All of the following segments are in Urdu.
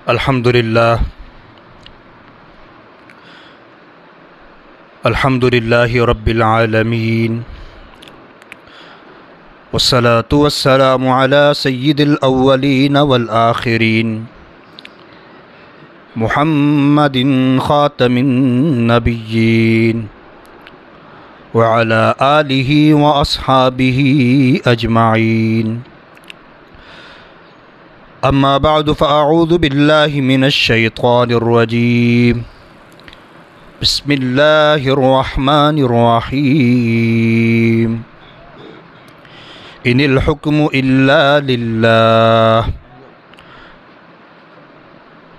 الحمدللہ رب العالمین والصلاة والسلام علی سید الاولین والآخرین محمد خاتم النبیین وعلی آلہ واصحابہ اجمعین اما بعد فاعوذ باللہ من الشیطان الرجیم بسم اللہ الرحمن الرحیم ان الحکم الا للہ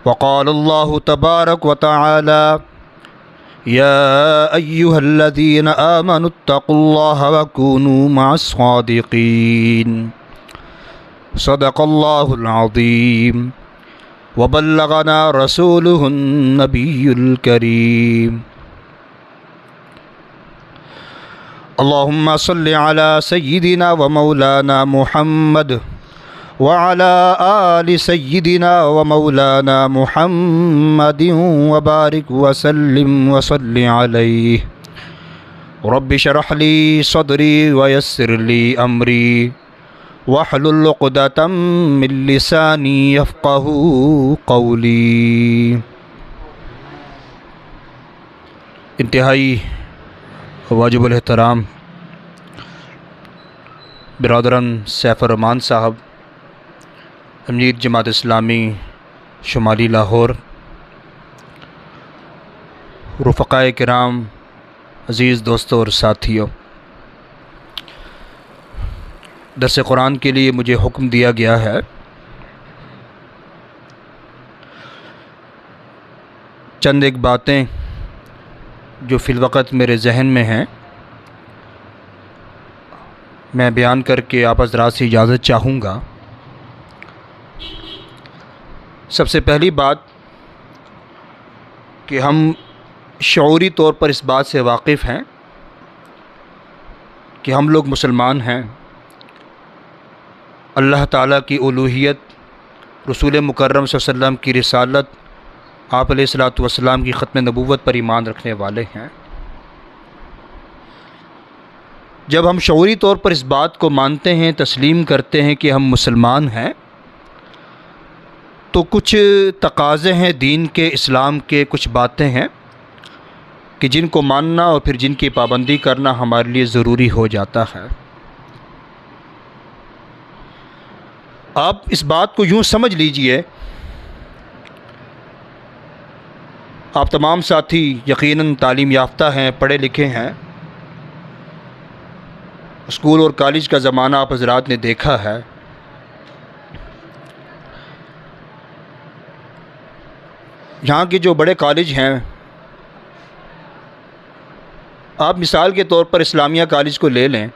وقال اللہ تبارک وتعالی یا ایہا الذین آمنوا اتقوا اللہ وکونوا مع الصادقین صدق اللہ العظیم وبلغنا رسوله النبی الکریم اللہم صل علی سیدنا ومولانا محمد وعلى آل سیدنا ومولانا محمد وبارک وسلم وصل علیہ رب اشرح لی صدری ویسر لی امری واحلل عقدۃ من لسانی یفقہوا قولی۔ انتہائی واجب الاحترام برادران سیف الرحمان صاحب، امیر جماعت اسلامی شمالی لاہور، رفقائے کرام، عزیز دوستوں اور ساتھیوں، درس قرآن کے لیے مجھے حکم دیا گیا ہے۔ چند ایک باتیں جو فی الوقت میرے ذہن میں ہیں میں بیان کر کے آپ حضرات سے اجازت چاہوں گا۔ سب سے پہلی بات کہ ہم شعوری طور پر اس بات سے واقف ہیں کہ ہم لوگ مسلمان ہیں، اللہ تعالیٰ کی الوہیت، رسول مکرم صلی اللہ علیہ وسلم کی رسالت، آپ علیہ الصلوۃ والسلام کی ختم نبوت پر ایمان رکھنے والے ہیں۔ جب ہم شعوری طور پر اس بات کو مانتے ہیں، تسلیم کرتے ہیں کہ ہم مسلمان ہیں، تو کچھ تقاضے ہیں دین کے، اسلام کے، کچھ باتیں ہیں کہ جن کو ماننا اور پھر جن کی پابندی کرنا ہمارے لیے ضروری ہو جاتا ہے۔ آپ اس بات کو یوں سمجھ لیجئے، آپ تمام ساتھی یقیناً تعلیم یافتہ ہیں، پڑھے لکھے ہیں، اسکول اور کالج کا زمانہ آپ حضرات نے دیکھا ہے۔ یہاں کے جو بڑے کالج ہیں، آپ مثال کے طور پر اسلامیہ کالج کو لے لیں۔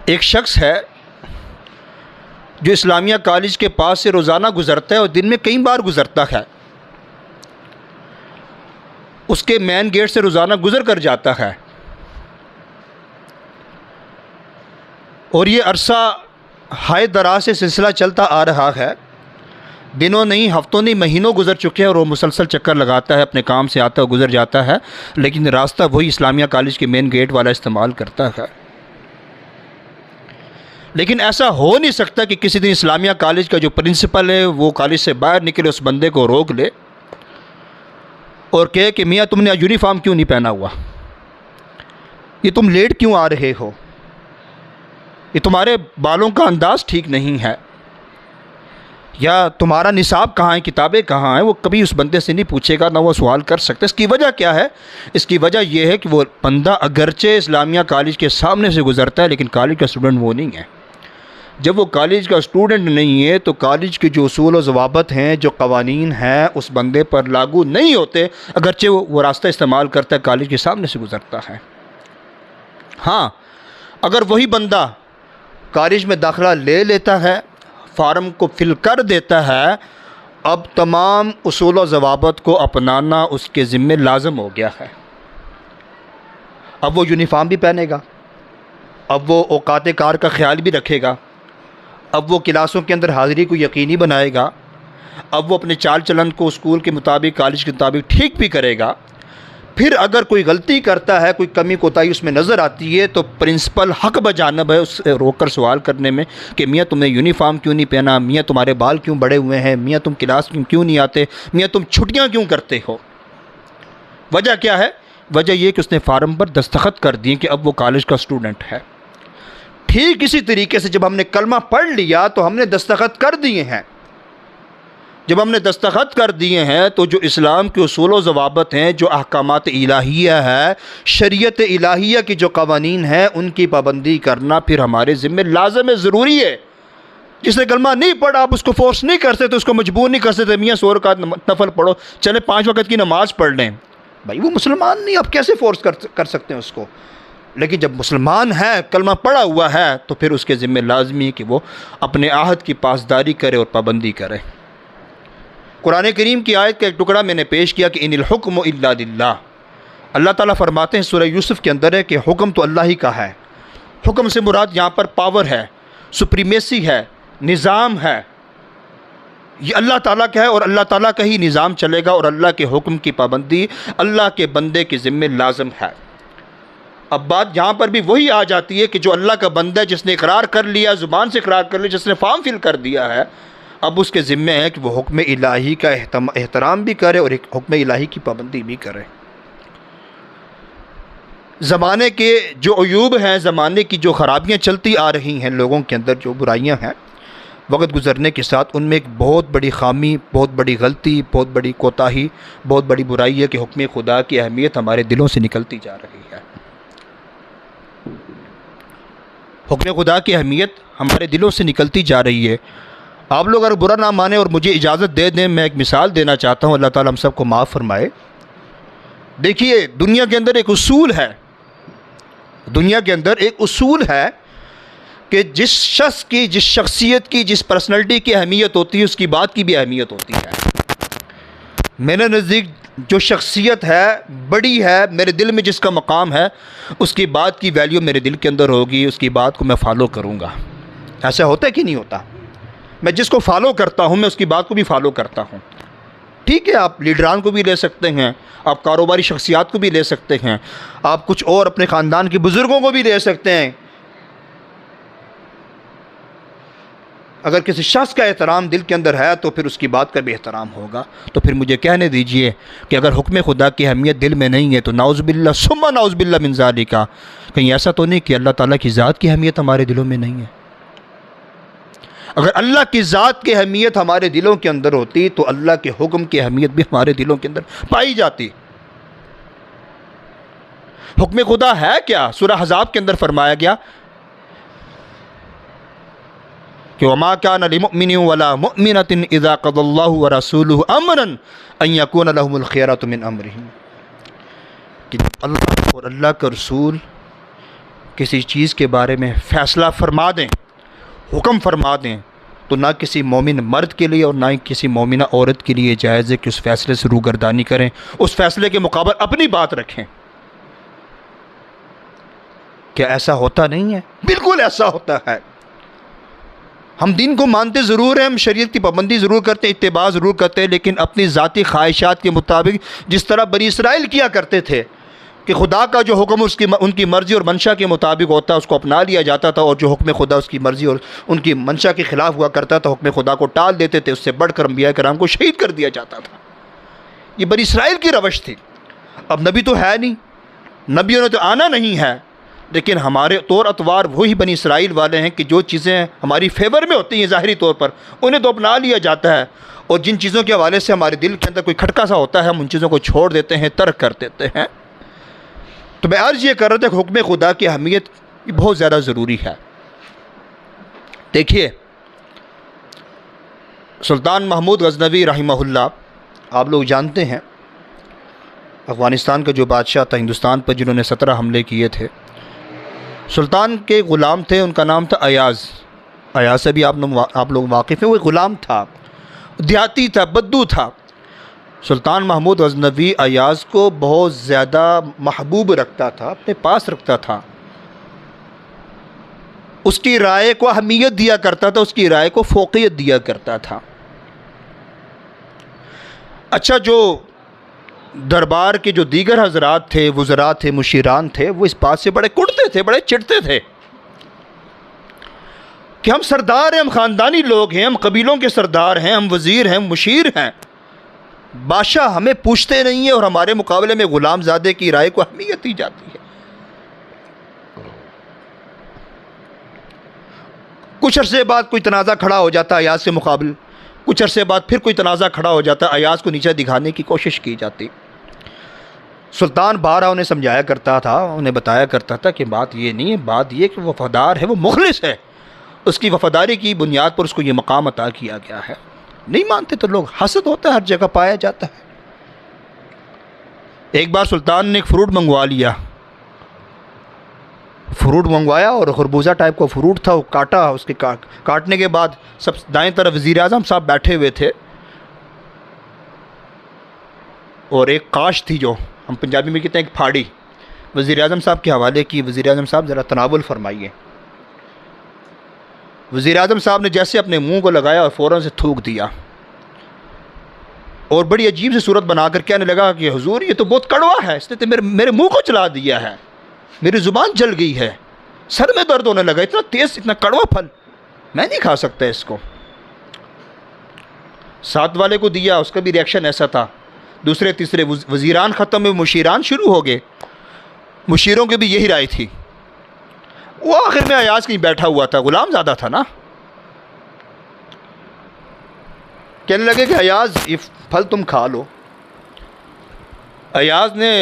ایک شخص ہے جو اسلامیہ کالج کے پاس سے روزانہ گزرتا ہے اور دن میں کئی بار گزرتا ہے، اس کے مین گیٹ سے روزانہ گزر کر جاتا ہے، اور یہ عرصہ ہائے دراز سے سلسلہ چلتا آ رہا ہے، دنوں نہیں، ہفتوں نہیں، مہینوں گزر چکے ہیں، اور وہ مسلسل چکر لگاتا ہے، اپنے کام سے آتا ہے، گزر جاتا ہے، لیکن راستہ وہی اسلامیہ کالج کے مین گیٹ والا استعمال کرتا ہے۔ لیکن ایسا ہو نہیں سکتا کہ کسی دن اسلامیہ کالج کا جو پرنسپل ہے وہ کالج سے باہر نکلے، اس بندے کو روک لے اور کہے کہ میاں تم نے یونیفارم کیوں نہیں پہنا ہوا، یہ تم لیٹ کیوں آ رہے ہو، یہ تمہارے بالوں کا انداز ٹھیک نہیں ہے، یا تمہارا نصاب کہاں ہے، کتابیں کہاں ہیں۔ وہ کبھی اس بندے سے نہیں پوچھے گا، نہ وہ سوال کر سکتا۔ اس کی وجہ کیا ہے؟ اس کی وجہ یہ ہے کہ وہ بندہ اگرچہ اسلامیہ کالج کے سامنے سے گزرتا ہے، لیکن کالج کا اسٹوڈنٹ وہ نہیں ہے۔ جب وہ کالج کا اسٹوڈنٹ نہیں ہے تو کالج کے جو اصول و ضوابط ہیں، جو قوانین ہیں، اس بندے پر لاگو نہیں ہوتے، اگرچہ وہ راستہ استعمال کرتا ہے، کالج کے سامنے سے گزرتا ہے۔ ہاں، اگر وہی بندہ کالج میں داخلہ لے لیتا ہے، فارم کو فل کر دیتا ہے، اب تمام اصول و ضوابط کو اپنانا اس کے ذمے لازم ہو گیا ہے۔ اب وہ یونیفارم بھی پہنے گا، اب وہ اوقات کار کا خیال بھی رکھے گا، اب وہ کلاسوں کے اندر حاضری کو یقینی بنائے گا، اب وہ اپنے چال چلن کو اسکول کے مطابق، کالج کے مطابق ٹھیک بھی کرے گا۔ پھر اگر کوئی غلطی کرتا ہے، کوئی کمی کوتاہی اس میں نظر آتی ہے، تو پرنسپل حق بجانب ہے اس سے روک کر سوال کرنے میں کہ میاں تم نے یونیفارم کیوں نہیں پہنا، میاں تمہارے بال کیوں بڑے ہوئے ہیں، میاں تم کلاس میں کیوں نہیں آتے، میاں تم چھٹیاں کیوں کرتے ہو۔ وجہ کیا ہے؟ وجہ یہ کہ اس نے فارم پر دستخط کر دیے کہ اب وہ کالج کا اسٹوڈنٹ ہے۔ ٹھیک اسی طریقے سے جب ہم نے کلمہ پڑھ لیا تو ہم نے دستخط کر دیے ہیں۔ جب ہم نے دستخط کر دیے ہیں تو جو اسلام کے اصول و ضوابط ہیں، جو احکامات الہیہ ہے، شریعت الہیہ کی جو قوانین ہیں، ان کی پابندی کرنا پھر ہمارے ذمہ لازم ہے، ضروری ہے۔ جس نے کلمہ نہیں پڑھا آپ اس کو فورس نہیں کر سکتے، اس کو مجبور نہیں کر سکتے میاں 100 رکعت نفل پڑھو، چلے 5 وقت کی نماز پڑھ لیں۔ بھائی وہ مسلمان نہیں، آپ کیسے فورس کر سکتے ہیں اس کو؟ لیکن جب مسلمان ہے، کلمہ پڑھا ہوا ہے، تو پھر اس کے ذمہ لازمی ہے کہ وہ اپنے عہد کی پاسداری کرے اور پابندی کرے۔ قرآن کریم کی آیت کا ایک ٹکڑا میں نے پیش کیا کہ ان الحکم الا للہ۔ اللہ تعالیٰ فرماتے ہیں سورہ یوسف کے اندر ہے کہ حکم تو اللہ ہی کا ہے۔ حکم سے مراد یہاں پر پاور ہے، سپریمیسی ہے، نظام ہے، یہ اللہ تعالیٰ کا ہے اور اللہ تعالیٰ کا ہی نظام چلے گا، اور اللہ کے حکم کی پابندی اللہ کے بندے کے ذمہ لازم ہے۔ اب بات یہاں پر بھی وہی آ جاتی ہے کہ جو اللہ کا بندہ ہے، جس نے اقرار کر لیا، زبان سے اقرار کر لیا، جس نے فارم فل کر دیا ہے، اب اس کے ذمہ ہے کہ وہ حکم الہی کا احترام بھی کرے اور حکم الہی کی پابندی بھی کرے۔ زمانے کے جو عیوب ہیں، زمانے کی جو خرابیاں چلتی آ رہی ہیں، لوگوں کے اندر جو برائیاں ہیں، وقت گزرنے کے ساتھ ان میں ایک بہت بڑی خامی، بہت بڑی غلطی، بہت بڑی کوتاہی، بہت بڑی برائی ہے کہ حکم خدا کی اہمیت ہمارے دلوں سے نکلتی جا رہی ہے۔ حکم خدا کی اہمیت ہمارے دلوں سے نکلتی جا رہی ہے۔ آپ لوگ اگر برا نہ مانیں اور مجھے اجازت دے دیں، میں ایک مثال دینا چاہتا ہوں، اللہ تعالیٰ ہم سب کو معاف فرمائے۔ دیکھیے دنیا کے اندر ایک اصول ہے، دنیا کے اندر ایک اصول ہے کہ جس شخص کی، جس شخصیت کی، جس پرسنالٹی کی اہمیت ہوتی ہے، اس کی بات کی بھی اہمیت ہوتی ہے۔ میرے نزدیک جو شخصیت ہے، بڑی ہے، میرے دل میں جس کا مقام ہے، اس کی بات کی ویلیو میرے دل کے اندر ہوگی، اس کی بات کو میں فالو کروں گا۔ ایسا ہوتا ہے کہ نہیں ہوتا؟ میں جس کو فالو کرتا ہوں، میں اس کی بات کو بھی فالو کرتا ہوں۔ ٹھیک ہے، آپ لیڈران کو بھی لے سکتے ہیں، آپ کاروباری شخصیات کو بھی لے سکتے ہیں، آپ کچھ اور اپنے خاندان کے بزرگوں کو بھی لے سکتے ہیں۔ اگر کسی شخص کا احترام دل کے اندر ہے تو پھر اس کی بات کا بھی احترام ہوگا۔ تو پھر مجھے کہنے دیجئے کہ اگر حکم خدا کی اہمیت دل میں نہیں ہے تو نعوذ باللہ ثم نعوذ باللہ من ذالک، کہیں ایسا تو نہیں کہ اللہ تعالیٰ کی ذات کی اہمیت ہمارے دلوں میں نہیں ہے؟ اگر اللہ کی ذات کی اہمیت ہمارے دلوں کے اندر ہوتی تو اللہ کے حکم کی اہمیت بھی ہمارے دلوں کے اندر پائی جاتی۔ حکم خدا ہے کیا؟ سورہ احزاب کے اندر فرمایا گیا کہ وَمَا كَانَ لِمُؤْمِنٍ وَلَا مُؤْمِنَةٍ إِذَا قَضَى اللَّهُ وَرَسُولُهُ أَمْرًا أَن يَكُونَ لَهُمُ الْخِيَرَةُ مِنْ أَمْرِهِمْ، کہ اللہ اور اللہ کا رسول کسی چیز کے بارے میں فیصلہ فرما دیں، حکم فرما دیں، تو نہ کسی مومن مرد کے لیے اور نہ ہی کسی مومنہ عورت کے لیے جائز ہے کہ اس فیصلے سے روگردانی کریں، اس فیصلے کے مقابل اپنی بات رکھیں۔ کیا ایسا ہوتا نہیں ہے؟ بالکل ایسا ہوتا ہے۔ ہم دین کو مانتے ضرور ہیں، ہم شریعت کی پابندی ضرور کرتے ہیں، اتباع ضرور کرتے ہیں، لیکن اپنی ذاتی خواہشات کے مطابق جس طرح بنی اسرائیل کیا کرتے تھے کہ خدا کا جو حکم ان کی مرضی اور منشا کے مطابق ہوتا اس کو اپنا لیا جاتا تھا، اور جو حکم خدا اس کی مرضی اور ان کی منشا کے خلاف ہوا کرتا تھا، حکم خدا کو ٹال دیتے تھے، اس سے بڑھ کر انبیاء کرام کو شہید کر دیا جاتا تھا۔ یہ بنی اسرائیل کی روش تھی۔ اب نبی تو ہے نہیں، نبیوں نے تو آنا نہیں ہے، لیکن ہمارے طور اطوار وہی بنی اسرائیل والے ہیں کہ جو چیزیں ہماری فیور میں ہوتی ہیں ظاہری طور پر انہیں تو اپنا لیا جاتا ہے، اور جن چیزوں کے حوالے سے ہمارے دل کے اندر کوئی کھٹکا سا ہوتا ہے ہم ان چیزوں کو چھوڑ دیتے ہیں، ترک کر دیتے ہیں۔ تو میں عرض یہ کر رہا تھا کہ حکم خدا کی اہمیت بہت زیادہ ضروری ہے۔ دیکھیے سلطان محمود غزنوی رحمہ اللہ، آپ لوگ جانتے ہیں افغانستان کا جو بادشاہ تھا ہندوستان پر، جنہوں نے 17 حملے کیے تھے، سلطان کے غلام تھے، ان کا نام تھا ایاز۔ ایاز سے بھی آپ لوگ واقف ہیں، وہ غلام تھا، دیہاتی تھا، بدو تھا۔ سلطان محمود غزنوی ایاز کو بہت زیادہ محبوب رکھتا تھا، اپنے پاس رکھتا تھا۔ اس کی رائے کو اہمیت دیا کرتا تھا، اس کی رائے کو فوقیت دیا کرتا تھا۔ اچھا، جو دربار کے جو دیگر حضرات تھے، وزراء تھے، مشیران تھے، وہ اس بات سے بڑے کڑتے تھے، بڑے چڑھتے تھے کہ ہم سردار ہیں، ہم خاندانی لوگ ہیں، ہم قبیلوں کے سردار ہیں، ہم وزیر ہیں، مشیر ہیں، بادشاہ ہمیں پوچھتے نہیں ہیں اور ہمارے مقابلے میں غلام زادے کی رائے کو اہمیت دی جاتی ہے۔ کچھ عرصے بعد کوئی تنازع کھڑا ہو جاتا ہے ایاز سے مقابل، کچھ عرصے بعد پھر کوئی تنازع کھڑا ہو جاتا ہے، ایاز کو نیچا دکھانے کی کوشش کی جاتی۔ سلطان بارہ انہیں سمجھایا کرتا تھا، انہیں بتایا کرتا تھا کہ بات یہ نہیں ہے، بات یہ کہ وہ وفادار ہے، وہ مخلص ہے، اس کی وفاداری کی بنیاد پر اس کو یہ مقام عطا کیا گیا ہے۔ نہیں مانتے تو لوگ، حسد ہوتا ہے، ہر جگہ پایا جاتا ہے۔ ایک بار سلطان نے ایک فروٹ منگوا لیا، فروٹ منگوایا اور خربوزہ ٹائپ کا فروٹ تھا، وہ کاٹا، اس کے کاٹنے کے بعد سب دائیں طرف وزیر اعظم صاحب بیٹھے ہوئے تھے اور ایک کاش تھی جو ہم پنجابی میں کہتے ہیں ایک پھاڑی، وزیر اعظم صاحب کے حوالے کی۔ وزیر اعظم صاحب ذرا تناول فرمائیے۔ وزیر اعظم صاحب نے جیسے اپنے منہ کو لگایا اور فوراً سے تھوک دیا اور بڑی عجیب سی صورت بنا کر کہنے لگا کہ حضور یہ تو بہت کڑوا ہے، اس نے تو میرے منہ کو چلا دیا ہے، میری زبان جل گئی ہے، سر میں درد ہونے لگا، اتنا تیز، اتنا کڑوا پھل میں نہیں کھا سکتا اس کو۔ ساتھ والے کو دیا، اس کا بھی ریئیکشن ایسا تھا۔ دوسرے تیسرے وزیران ختم ہوئے، مشیران شروع ہو گئے، مشیروں کی بھی یہی رائے تھی۔ وہ آخر میں ایاز کہیں بیٹھا ہوا تھا، غلام زادہ تھا نا، کہنے لگے کہ ایاز یہ پھل تم کھا لو۔ ایاز نے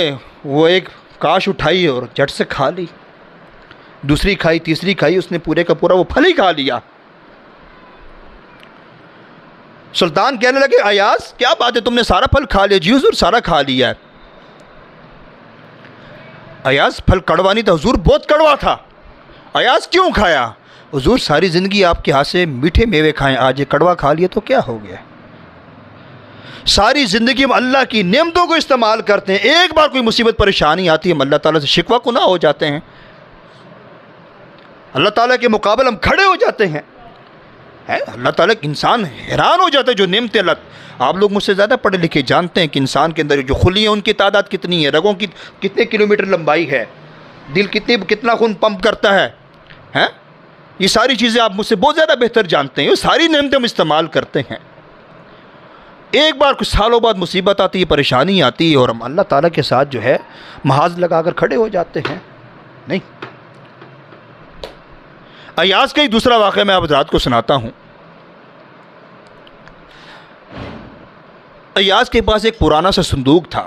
وہ ایک کاش اٹھائی اور جھٹ سے کھا لی، دوسری کھائی، تیسری کھائی، اس نے پورے کا پورا وہ پھل ہی کھا لیا۔ سلطان کہنے لگے ایاز کیا بات ہے، تم نے سارا پھل کھا لیا؟ جی حضور سارا کھا لیا ہے۔ ایاز پھل کڑوا نہیں تھا حضور، بہت کڑوا تھا۔ ایاز کیوں کھایا؟ حضور ساری زندگی آپ کے ہاتھ سے میٹھے میوے کھائیں، آج یہ کڑوا کھا لیا تو کیا ہو گیا؟ ساری زندگی ہم اللہ کی نعمتوں کو استعمال کرتے ہیں، ایک بار کوئی مصیبت پریشانی آتی ہے ہم اللہ تعالیٰ سے شکوہ کناہ ہو جاتے ہیں، اللہ تعالیٰ کے مقابل ہم کھڑے ہو جاتے ہیں۔ اللہ تعالیٰ انسان حیران ہو جاتا ہے جو نعمتیں اللہ، آپ لوگ مجھ سے زیادہ پڑھے لکھے جانتے ہیں کہ انسان کے اندر جو خلیاں ان کی تعداد کتنی ہے، رگوں کی کتنے کلومیٹر لمبائی ہے، دل کتنا خون پمپ کرتا ہے، یہ ساری چیزیں آپ مجھ سے بہت زیادہ بہتر جانتے ہیں، یہ ساری نعمتیں ہم استعمال کرتے ہیں۔ ایک بار کچھ سالوں بعد مصیبت آتی ہے، پریشانی آتی ہے اور ہم اللہ تعالیٰ کے ساتھ جو ہے محاذ لگا کر کھڑے ہو جاتے ہیں۔ نہیں، ایاز کا ہی دوسرا واقعہ میں آپ حضرات کو سناتا ہوں۔ ایاز کے پاس ایک پرانا سا صندوق تھا،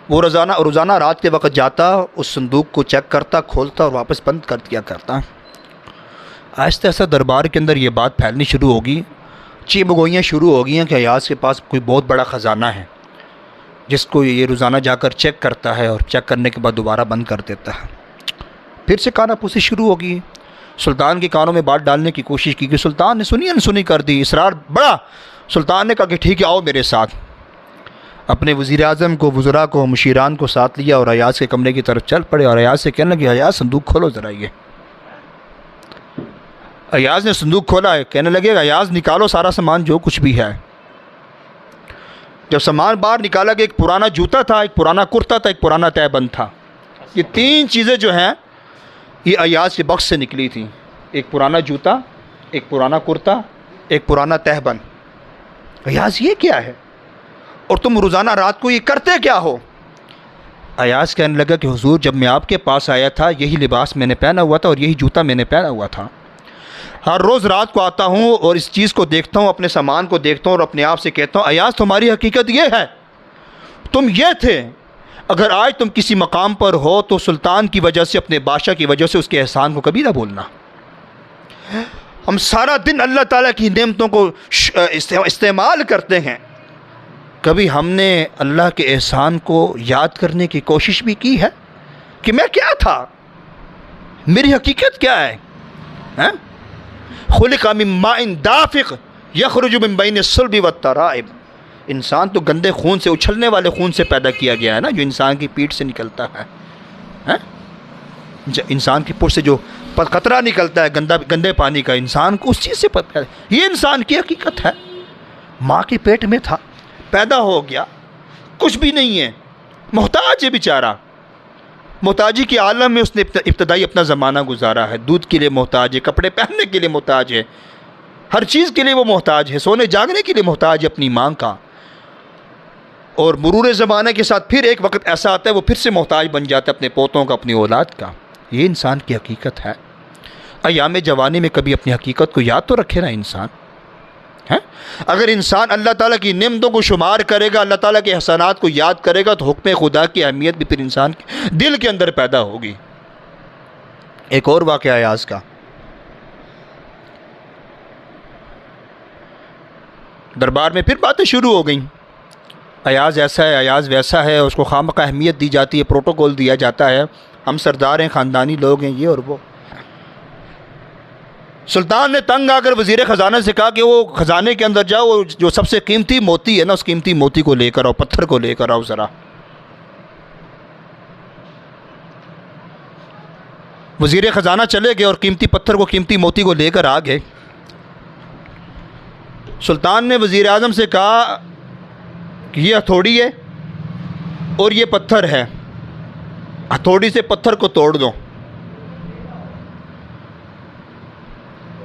وہ روزانہ رات کے وقت جاتا، اس صندوق کو چیک کرتا، کھولتا اور واپس بند کر دیا کرتا۔ آہستہ آہستہ دربار کے اندر یہ بات پھیلنی شروع ہوگی، چیمگوئیاں شروع ہو گئی ہیں کہ ایاز کے پاس کوئی بہت بڑا خزانہ ہے جس کو یہ روزانہ جا کر چیک کرتا ہے اور چیک کرنے کے بعد دوبارہ بند کر دیتا ہے۔ پھر سے کانا پوسی شروع ہوگی، سلطان کے کانوں میں بات ڈالنے کی کوشش کی کہ سلطان نے سنی انسنی کر دی، اصرار بڑا۔ سلطان نے کہا کہ ٹھیک ہے آؤ میرے ساتھ، اپنے وزیر اعظم کو، وزراء کو، مشیران کو ساتھ لیا اور ایاز کے کمرے کی طرف چل پڑے اور ایاز سے کہنے لگے ایاز صندوق کھولو ذرا۔ یہ ایاز نے صندوق کھولا ہے، کہنے لگے ایاز نکالو سارا سامان جو کچھ بھی ہے۔ جب سامان باہر نکالا گیا، ایک پرانا جوتا تھا، ایک پرانا کرتا تھا، ایک پرانا تہہ بند تھا۔ یہ تین چیزیں جو ہیں یہ ایاز کے بکس سے نکلی تھیں، ایک پرانا جوتا، ایک پرانا کرتا، ایک پرانا تہہ بند۔ ایاز یہ کیا ہے اور تم روزانہ رات کو یہ کرتے کیا ہو؟ ایاز کہنے لگا کہ حضور جب میں آپ کے پاس آیا تھا یہی لباس میں نے پہنا ہوا تھا اور یہی جوتا میں نے پہنا ہوا تھا، ہر روز رات کو آتا ہوں اور اس چیز کو دیکھتا ہوں، اپنے سامان کو دیکھتا ہوں اور اپنے آپ سے کہتا ہوں ایاز تمہاری حقیقت یہ ہے، تم یہ تھے۔ اگر آج تم کسی مقام پر ہو تو سلطان کی وجہ سے، اپنے بادشاہ کی وجہ سے اس کے احسان کو کبھی نہ بھولنا۔ ہم سارا دن اللہ تعالیٰ کی نعمتوں کو استعمال کرتے ہیں، کبھی ہم نے اللہ کے احسان کو یاد کرنے کی کوشش بھی کی ہے کہ میں کیا تھا، میری حقیقت کیا ہے؟ خلق من ماء دافق یخرج من بین الصلب والترائب، انسان تو گندے خون سے، اچھلنے والے خون سے پیدا کیا گیا ہے نا، جو انسان کی پیٹھ سے نکلتا ہے، انسان کی پشت سے جو قطرہ نکلتا ہے گندے پانی کا، انسان کو اس چیز سے پتہ ہے۔ یہ انسان کی حقیقت ہے۔ ماں کے پیٹ میں تھا، پیدا ہو گیا، کچھ بھی نہیں ہے، محتاج ہے بیچارہ۔ محتاجی کے عالم میں اس نے ابتدائی اپنا زمانہ گزارا ہے۔ دودھ کے لیے محتاج ہے، کپڑے پہننے کے لیے محتاج ہے، ہر چیز کے لیے وہ محتاج ہے، سونے جاگنے کے لیے محتاج ہے اپنی ماں کا۔ اور مرور زمانے کے ساتھ پھر ایک وقت ایسا آتا ہے وہ پھر سے محتاج بن جاتا ہے اپنے پوتوں کا، اپنی اولاد کا۔ یہ انسان کی حقیقت ہے۔ ایام جوانی میں کبھی اپنی حقیقت کو یاد تو رکھے نا انسان ہے۔ اگر انسان اللہ تعالیٰ کی نعمتوں کو شمار کرے گا، اللہ تعالیٰ کے احسانات کو یاد کرے گا، تو حکم خدا کی اہمیت بھی پھر انسان کے دل کے اندر پیدا ہوگی۔ ایک اور واقعہ ایاز کا، دربار میں پھر باتیں شروع ہو گئیں، ایاز ایسا ہے، ایاز ویسا ہے، اس کو خامخواہ اہمیت دی جاتی ہے، پروٹوکول دیا جاتا ہے، ہم سردار ہیں، خاندانی لوگ ہیں، یہ اور وہ۔ سلطان نے تنگ آ کر وزیر خزانہ سے کہا کہ وہ خزانے کے اندر جاؤ، جو سب سے قیمتی موتی ہے نا، اس قیمتی موتی کو لے کر آؤ، پتھر کو لے کر آؤ ذرا۔ وزیر خزانہ چلے گئے اور قیمتی پتھر کو، قیمتی موتی کو لے کر آ گئے۔ سلطان نے وزیر اعظم سے کہا کہ یہ ہتھوڑی ہے اور یہ پتھر ہے، ہتھوڑی سے پتھر کو توڑ دو۔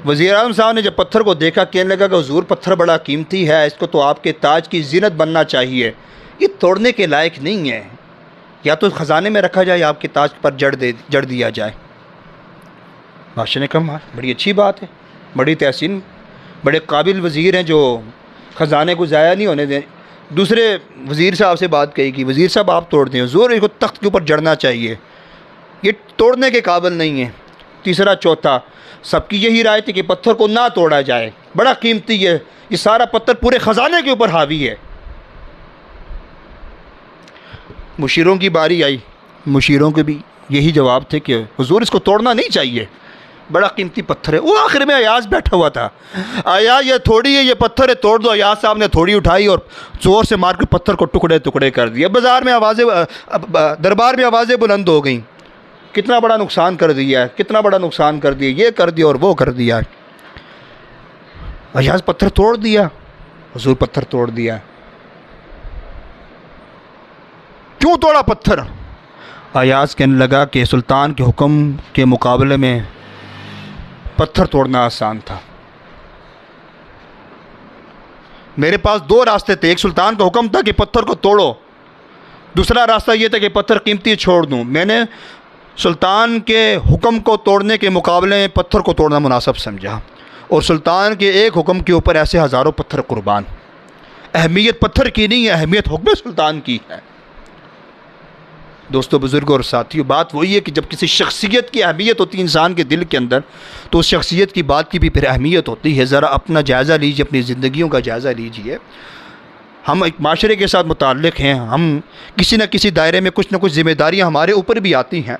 وزیر اعظم صاحب نے جب پتھر کو دیکھا، کہنے لگا کہ حضور پتھر بڑا قیمتی ہے، اس کو تو آپ کے تاج کی زینت بننا چاہیے، یہ توڑنے کے لائق نہیں ہے، یا تو خزانے میں رکھا جائے یا آپ کے تاج پر جڑ دیا جائے۔ بادشاہ نے کہا بڑی اچھی بات ہے، بڑی تحسین، بڑے قابل وزیر ہیں جو خزانے کو ضائع نہیں ہونے دیں۔ دوسرے وزیر صاحب سے بات کہی کہ وزیر صاحب آپ توڑ دیں، حضور اس کو تخت کے اوپر جڑنا چاہیے، یہ توڑنے کے قابل نہیں ہے۔ تیسرا چوتھا، سب کی یہی رائے تھی کہ پتھر کو نہ توڑا جائے، بڑا قیمتی ہے، یہ سارا پتھر پورے خزانے کے اوپر حاوی ہے۔ مشیروں کی باری آئی، مشیروں کے بھی یہی جواب تھے کہ حضور اس کو توڑنا نہیں چاہیے، بڑا قیمتی پتھر ہے۔ وہ آخر میں ایاز بیٹھا ہوا تھا، آیا یہ تھوڑی ہے، یہ پتھر ہے، توڑ دو۔ ایاز صاحب نے تھوڑی اٹھائی اور زور سے مار کے پتھر کو ٹکڑے ٹکڑے کر دیا۔ دربار میں آوازیں بلند ہو گئیں، کتنا بڑا نقصان کر دیا ہے، کتنا بڑا نقصان کر دیا، یہ کر دیا اور وہ کر دیا۔ ایاز پتھر توڑ دیا، حضور پتھر توڑ دیا۔ کیوں توڑا پتھر؟ ایاز کہنے لگا کہ سلطان کے حکم کے مقابلے میں پتھر توڑنا آسان تھا، میرے پاس دو راستے تھے، ایک سلطان کا حکم تھا کہ پتھر کو توڑو، دوسرا راستہ یہ تھا کہ پتھر قیمتی چھوڑ دوں۔ میں نے سلطان کے حکم کو توڑنے کے مقابلے میں پتھر کو توڑنا مناسب سمجھا، اور سلطان کے ایک حکم کے اوپر ایسے ہزاروں پتھر قربان۔ اہمیت پتھر کی نہیں ہے، اہمیت حکم سلطان کی ہے۔ دوستو، بزرگوں اور ساتھیوں، بات وہی ہے کہ جب کسی شخصیت کی اہمیت ہوتی ہے انسان کے دل کے اندر، تو اس شخصیت کی بات کی بھی پھر اہمیت ہوتی ہے۔ ذرا اپنا جائزہ لیجیے، اپنی زندگیوں کا جائزہ لیجیے۔ ہم ایک معاشرے کے ساتھ متعلق ہیں، ہم کسی نہ کسی دائرے میں کچھ نہ کچھ ذمہ داریاں ہمارے اوپر بھی آتی ہیں۔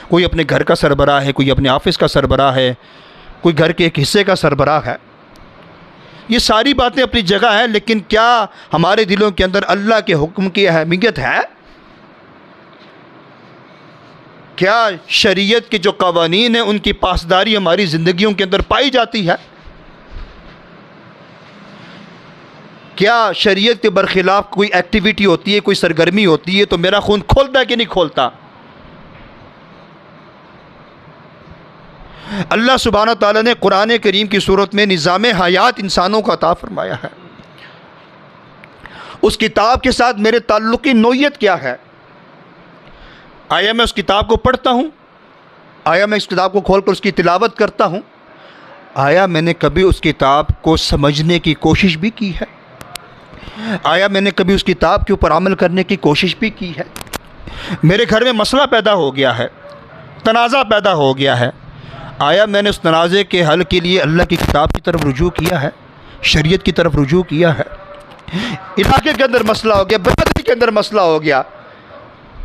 کوئی اپنے گھر کا سربراہ ہے، کوئی اپنے آفس کا سربراہ ہے، کوئی گھر کے ایک حصے کا سربراہ ہے۔ یہ ساری باتیں اپنی جگہ ہیں، لیکن کیا ہمارے دلوں کے اندر اللہ کے حکم کی اہمیت ہے؟ کیا شریعت کے جو قوانین ہیں ان کی پاسداری ہماری زندگیوں کے اندر پائی جاتی ہے؟ کیا شریعت کے برخلاف کوئی ایکٹیویٹی ہوتی ہے، کوئی سرگرمی ہوتی ہے تو میرا خون کھولتا ہے کہ نہیں کھولتا؟ اللہ سبحانہ تعالیٰ نے قرآن کریم کی صورت میں نظام حیات انسانوں کا عطا فرمایا ہے۔ اس کتاب کے ساتھ میرے تعلق کی نوعیت کیا ہے؟ آیا میں اس کتاب کو پڑھتا ہوں؟ آیا میں اس کتاب کو کھول کر اس کی تلاوت کرتا ہوں؟ آیا میں نے کبھی اس کتاب کو سمجھنے کی کوشش بھی کی ہے؟ آیا میں نے کبھی اس کتاب کے اوپر عمل کرنے کی کوشش بھی کی ہے؟ میرے گھر میں مسئلہ پیدا ہو گیا ہے، تنازع پیدا ہو گیا ہے، آیا میں نے اس تنازع کے حل کے لیے اللہ کی کتاب کی طرف رجوع کیا ہے، شریعت کی طرف رجوع کیا ہے؟ علاقے کے اندر مسئلہ ہو گیا، برادری کے اندر مسئلہ ہو گیا،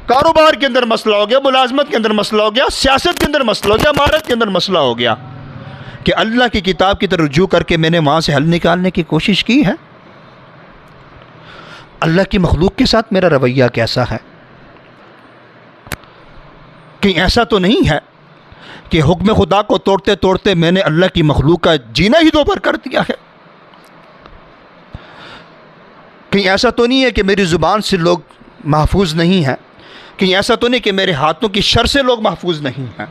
کاروبار کے اندر مسئلہ ہو گیا، ملازمت کے اندر مسئلہ ہو گیا، سیاست کے اندر مسئلہ ہو گیا، امارت کے اندر مسئلہ ہو گیا، کہ اللہ کی کتاب کی طرف رجوع کر کے میں نے وہاں سے حل نکالنے کی کوشش کی ہے؟ اللہ کی مخلوق کے ساتھ میرا رویہ کیسا ہے؟ کہیں ایسا تو نہیں ہے کہ حکم خدا کو توڑتے توڑتے میں نے اللہ کی مخلوق کا جینا ہی دوبر کر دیا ہے؟ کہیں ایسا تو نہیں ہے کہ میری زبان سے لوگ محفوظ نہیں ہیں؟ کہیں ایسا تو نہیں کہ میرے ہاتھوں کی شر سے لوگ محفوظ نہیں ہیں؟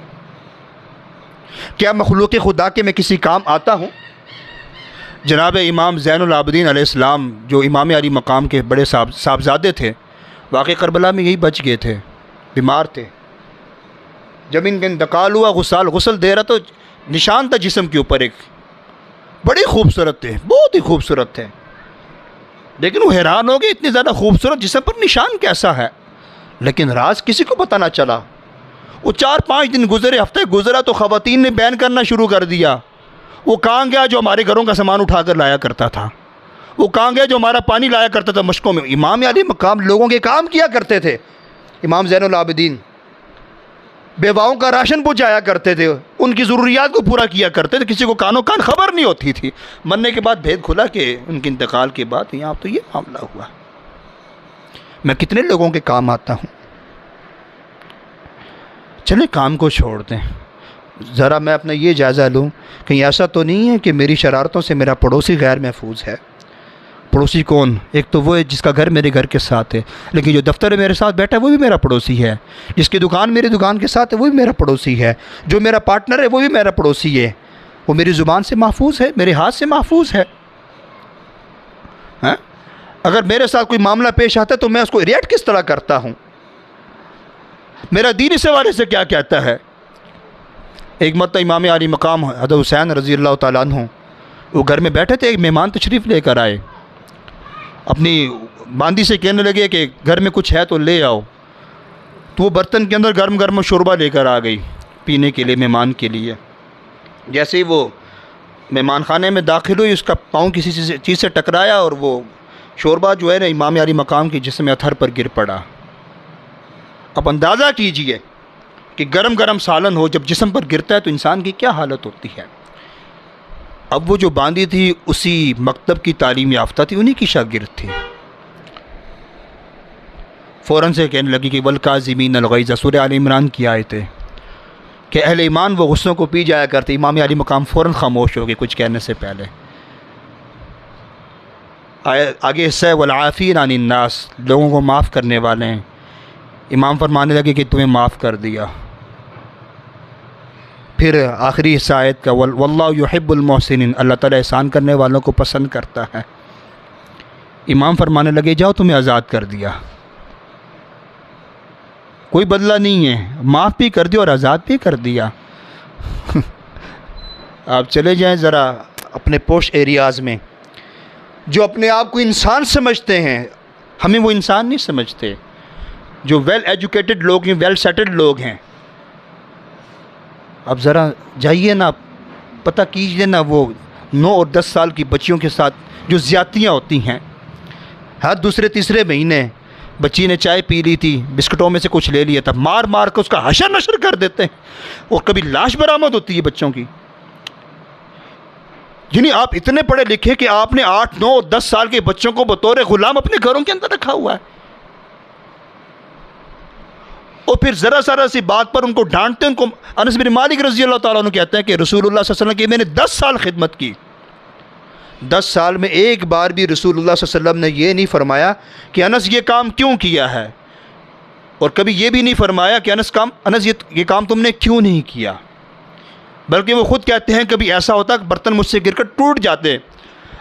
کیا مخلوق خدا کے میں کسی کام آتا ہوں؟ جناب امام زین العابدین علیہ السلام جو امام علی مقام کے بڑے صاحبزادے تھے، واقعی کربلا میں یہی بچ گئے تھے، بیمار تھے۔ جب ان کا انتقال ہوا، غسل دے رہا تو نشان تھا جسم کے اوپر، ایک بڑے خوبصورت تھے، بہت ہی خوبصورت تھے، لیکن وہ حیران ہو گئے اتنی زیادہ خوبصورت جسم پر نشان کیسا ہے؟ لیکن راز کسی کو پتہ نہ چلا۔ وہ 4-5 دن گزرے، ہفتے گزرا تو خواتین نے بیان کرنا شروع کر دیا، وہ کہاں گیا جو ہمارے گھروں کا سامان اٹھا کر لایا کرتا تھا؟ وہ کہاں گیا جو ہمارا پانی لایا کرتا تھا مشکوں میں؟ امام علی مقام لوگوں کے کام کیا کرتے تھے، امام زین العابدین بیواؤں کا راشن پہنچایا کرتے تھے، ان کی ضروریات کو پورا کیا کرتے تھے، کسی کو کانوں کان خبر نہیں ہوتی تھی۔ مرنے کے بعد بھید کھلا کہ ان کے انتقال کے بعد یہاں تو یہ معاملہ ہوا۔ میں کتنے لوگوں کے کام آتا ہوں؟ چلیں کام کو چھوڑ دیں، ذرا میں اپنا یہ جائزہ لوں، کہیں ایسا تو نہیں ہے کہ میری شرارتوں سے میرا پڑوسی غیر محفوظ ہے؟ پڑوسی کون؟ ایک تو وہ ہے جس کا گھر میرے گھر کے ساتھ ہے، لیکن جو دفتر میں میرے ساتھ بیٹھا ہے وہ بھی میرا پڑوسی ہے، جس کی دکان میری دکان کے ساتھ ہے وہ بھی میرا پڑوسی ہے، جو میرا پارٹنر ہے وہ بھی میرا پڑوسی ہے۔ وہ میری زبان سے محفوظ ہے، میرے ہاتھ سے محفوظ ہے۔ اگر میرے ساتھ کوئی معاملہ پیش آتا ہے تو میں اس کو ریئیکٹ کس طرح کرتا ہوں؟ میرا دین اس حوالے سے کیا کہتا ہے؟ ایک مرتبہ امام علی مقام حضرت حسین رضی اللہ تعالیٰ عنہ وہ گھر میں بیٹھے تھے، ایک مہمان تشریف لے کر آئے، اپنی باندی سے کہنے لگے کہ گھر میں کچھ ہے تو لے آؤ، تو وہ برتن کے اندر گرم گرم شوربہ لے کر آ گئی پینے کے لیے مہمان کے لیے۔ جیسے ہی وہ مہمان خانے میں داخل ہوئی، اس کا پاؤں کسی چیز سے ٹکرایا اور وہ شوربہ جو ہے نا امام علی مقام کی جسم اتھر پر گر پڑا۔ اب اندازہ کیجئے کہ گرم گرم سالن ہو جب جسم پر گرتا ہے تو انسان کی کیا حالت ہوتی ہے۔ اب وہ جو باندی تھی اسی مکتب کی تعلیم یافتہ تھی، انہی کی شاگرد تھی، فوراً سے کہنے لگی کہ والکاظمین الغیظ، سورہ آل عمران کی آیت ہے کہ اہل ایمان وہ غصوں کو پی جایا کرتے۔ امام علی مقام فوراً خاموش ہو گئے کچھ کہنے سے پہلے۔ آگے حصہ ہے والعافین عن الناس، لوگوں کو معاف کرنے والے ہیں۔ امام فرمانے لگے کہ تمہیں معاف کر دیا۔ پھر آخری حصہ آیت کا واللہ یحب المحسنین، اللہ تعالیٰ احسان کرنے والوں کو پسند کرتا ہے۔ امام فرمانے لگے جاؤ تمہیں آزاد کر دیا، کوئی بدلہ نہیں ہے، معاف بھی کر دیا اور آزاد بھی کر دیا۔ آپ چلے جائیں ذرا اپنے پوش ایریاز میں، جو اپنے آپ کو انسان سمجھتے ہیں، ہمیں وہ انسان نہیں سمجھتے، جو ویل ایجوکیٹڈ لوگ ہیں، ویل سیٹلڈ لوگ ہیں۔ اب ذرا جائیے نا، پتہ کیجئے نا وہ 9 اور 10 سال کی بچیوں کے ساتھ جو زیادتیاں ہوتی ہیں، ہر دوسرے تیسرے مہینے بچی نے چائے پی لی تھی، بسکٹوں میں سے کچھ لے لیا تھا، مار مار کے اس کا حشر نشر کر دیتے ہیں، اور کبھی لاش برآمد ہوتی ہے بچوں کی۔ یعنی آپ اتنے پڑھے لکھے کہ آپ نے 8، 9 اور 10 سال کے بچوں کو بطور غلام اپنے گھروں کے اندر رکھا ہوا ہے، اور پھر ذرا سی بات پر ان کو ڈانٹتے ہیں۔ ان کو انس بن مالک رضی اللہ تعالیٰ عنہ کہتے ہیں کہ رسول اللہ صلی اللہ علیہ وسلم کی میں نے 10 سال خدمت کی، 10 سال میں ایک بار بھی رسول اللہ صلی اللہ علیہ وسلم نے یہ نہیں فرمایا کہ انس یہ کام کیوں کیا ہے، اور کبھی یہ بھی نہیں فرمایا کہ انس یہ کام تم نے کیوں نہیں کیا، بلکہ وہ خود کہتے ہیں کبھی ایسا ہوتا کہ برتن مجھ سے گر کر ٹوٹ جاتے۔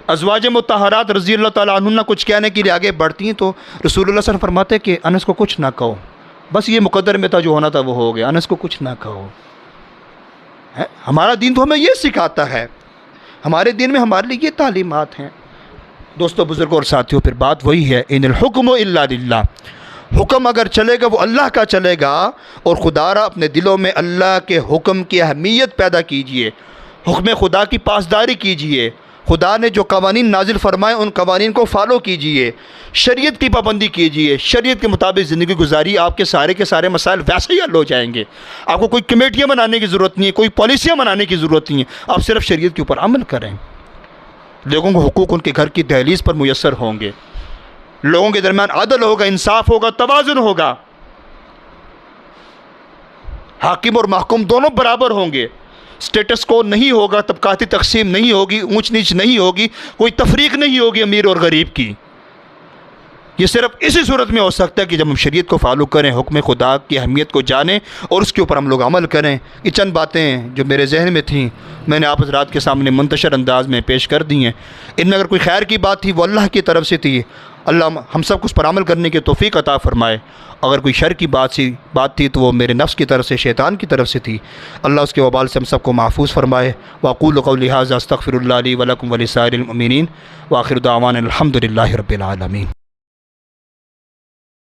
ازواج مطہرات رضی اللہ تعالیٰ عنہ کچھ کہنے کے لیے آگے بڑھتی ہیں تو رسول اللہ صلی اللہ علیہ وسلم فرماتے کہ انس کو کچھ نہ کہو، بس یہ مقدر میں تھا، جو ہونا تھا وہ ہو گیا، انس کو کچھ نہ کہو۔ ہمارا دین تو ہمیں یہ سکھاتا ہے، ہمارے دین میں ہمارے لیے یہ تعلیمات ہیں۔ دوستو، بزرگوں اور ساتھیوں، پھر بات وہی ہے، ان الحکم الا للہ، حکم اگر چلے گا وہ اللہ کا چلے گا، اور خدا را اپنے دلوں میں اللہ کے حکم کی اہمیت پیدا کیجئے، حکم خدا کی پاسداری کیجئے، خدا نے جو قوانین نازل فرمائے ان قوانین کو فالو کیجئے، شریعت کی پابندی کیجئے، شریعت کے مطابق زندگی گزاری، آپ کے سارے مسائل ویسے ہی حل ہو جائیں گے۔ آپ کو کوئی کمیٹیاں بنانے کی ضرورت نہیں ہے، کوئی پالیسیاں بنانے کی ضرورت نہیں ہے، آپ صرف شریعت کے اوپر عمل کریں۔ لوگوں کو حقوق ان کے گھر کی دہلیز پر میسر ہوں گے، لوگوں کے درمیان عدل ہوگا، انصاف ہوگا، توازن ہوگا، حاکم اور محکوم دونوں برابر ہوں گے، سٹیٹس کو نہیں ہوگا، طبقاتی تقسیم نہیں ہوگی، اونچ نیچ نہیں ہوگی، کوئی تفریق نہیں ہوگی امیر اور غریب کی۔ یہ صرف اسی صورت میں ہو سکتا ہے کہ جب ہم شریعت کو فالو کریں، حکم خدا کی اہمیت کو جانیں اور اس کے اوپر ہم لوگ عمل کریں۔ یہ چند باتیں جو میرے ذہن میں تھیں میں نے آپ حضرات کے سامنے منتشر انداز میں پیش کر دی ہیں۔ ان میں اگر کوئی خیر کی بات تھی وہ اللہ کی طرف سے تھی، اللہ ہم سب کو اس پر عمل کرنے کی توفیق عطا فرمائے۔ اگر کوئی شر کی بات تھی تو وہ میرے نفس کی طرف سے، شیطان کی طرف سے تھی، اللہ اس کے وبال سے ہم سب کو محفوظ فرمائے۔ واقول قولی ھذا استغفر اللہ لی ولکم ولسائر المؤمنین وآخر دعوانا الحمد للہ رب العالمین۔